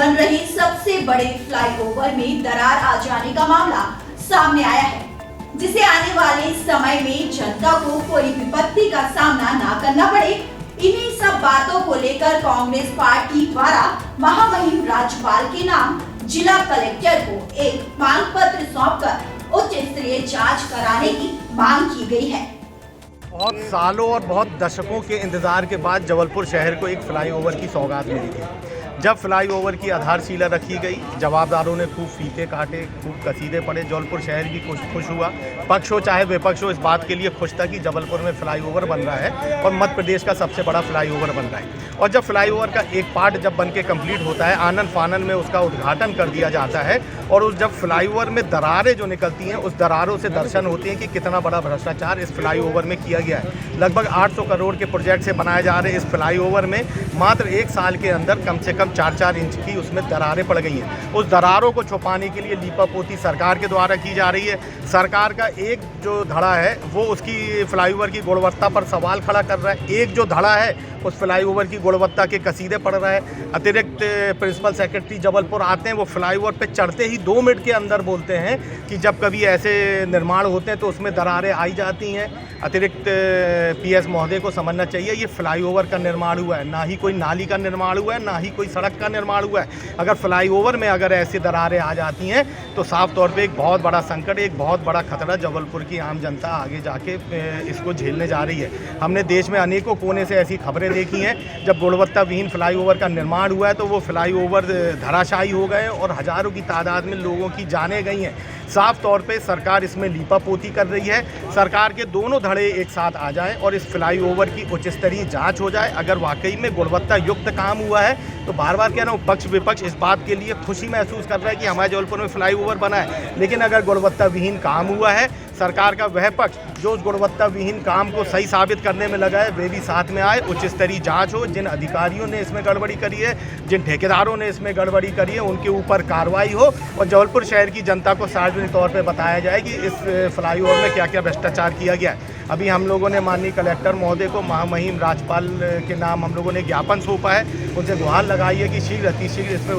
बन रहे सबसे बड़े फ्लाईओवर में दरार आ जाने का मामला सामने आया है, जिसे आने वाले समय में जनता को कोई विपत्ति का सामना न करना पड़े। इन्हीं सब बातों को लेकर कांग्रेस पार्टी द्वारा महामहिम राज्यपाल के नाम जिला कलेक्टर को एक मांग पत्र सौंपकर उच्च स्तरीय जांच कराने की मांग की गई है। बहुत सालों और बहुत दशकों के इंतज़ार के बाद जबलपुर शहर को एक फ्लाईओवर की सौगात मिली थी। जब फ्लाईओवर की आधारशिला रखी गई, जवाबदारों ने खूब फीते काटे, खूब कसीदे पड़े। जबलपुर शहर भी खुश हुआ, पक्ष हो चाहे विपक्ष हो, इस बात के लिए खुश था कि जबलपुर में फ्लाईओवर बन रहा है और मध्य प्रदेश का सबसे बड़ा फ्लाईओवर बन रहा है। और जब फ्लाईओवर का एक पार्ट जब बन के कम्प्लीट होता है, आनन फानन में उसका उद्घाटन कर दिया जाता है और उस जब फ्लाईओवर में दरारें जो निकलती हैं, उस दरारों से दर्शन होते हैं कि कितना बड़ा भ्रष्टाचार इस फ्लाईओवर में किया गया है। लगभग 800 करोड़ के प्रोजेक्ट से बनाए जा रहे इस फ्लाईओवर में मात्र एक साल के अंदर कम से कम 4-4 इंच की उसमें दरारें पड़ गई हैं। उस दरारों को छुपाने के लिए लीपापोती सरकार के द्वारा की जा रही है। सरकार का एक जो धड़ा है वो उसकी फ्लाईओवर की गुणवत्ता पर सवाल खड़ा कर रहा है, एक जो धड़ा है उस फ्लाईओवर की गुणवत्ता के कसीदे पड़ रहा है। अतिरिक्त प्रिंसिपल सेक्रेटरी जबलपुर आते हैं, वो फ्लाईओवर पे चढ़ते ही 2 मिनट के अंदर बोलते हैं कि जब कभी ऐसे निर्माण होते हैं तो उसमें दरारें आई जाती हैं। अतिरिक्त पीएस महोदय को समझना चाहिए ये फ्लाईओवर का निर्माण हुआ है, ना ही कोई नाली का निर्माण हुआ है, ना ही कोई सड़क का निर्माण हुआ है। अगर फ्लाईओवर में अगर ऐसी दरारें आ जाती हैं तो साफ तौर पे एक बहुत बड़ा संकट, एक बहुत बड़ा खतरा जबलपुर की आम जनता आगे जाके इसको झेलने जा रही है। हमने देश में अनेकों कोने से ऐसी खबरें देखी हैं, जब गुणवत्ता विहीन फ्लाईओवर का निर्माण हुआ है तो वो फ्लाईओवर धराशायी हो गए और हज़ारों की तादाद में लोगों की जानें गई हैं। साफ तौर पे सरकार इसमें लीपापोती कर रही है। सरकार के दोनों धड़े एक साथ आ जाएं और इस फ्लाईओवर की उच्च स्तरीय जांच हो जाए। अगर वाकई में गुणवत्ता युक्त काम हुआ है तो बार बार कह रहा हूँ, पक्ष विपक्ष इस बात के लिए खुशी महसूस कर रहा है कि हमारे जबलपुर में फ्लाईओवर बना है, लेकिन अगर गुणवत्ता विहीन काम हुआ है, सरकार का वह पक्ष जो उस गुणवत्ता विहीन काम को सही साबित करने में लगा है वे भी साथ में आए, उच्च स्तरीय जांच हो। जिन अधिकारियों ने इसमें गड़बड़ी करी है, जिन ठेकेदारों ने इसमें गड़बड़ी करी है, उनके ऊपर कार्रवाई हो और जबलपुर शहर की जनता को सार्वजनिक तौर पर बताया जाए कि इस फ्लाईओवर में क्या क्या भ्रष्टाचार किया गया है। अभी हम लोगों ने माननीय कलेक्टर महोदय को महामहिम राज्यपाल के नाम हम लोगों ने ज्ञापन सौंपा है, उनसे गुहार लगाई है कि शीघ्र अतिशीघ्र इस पर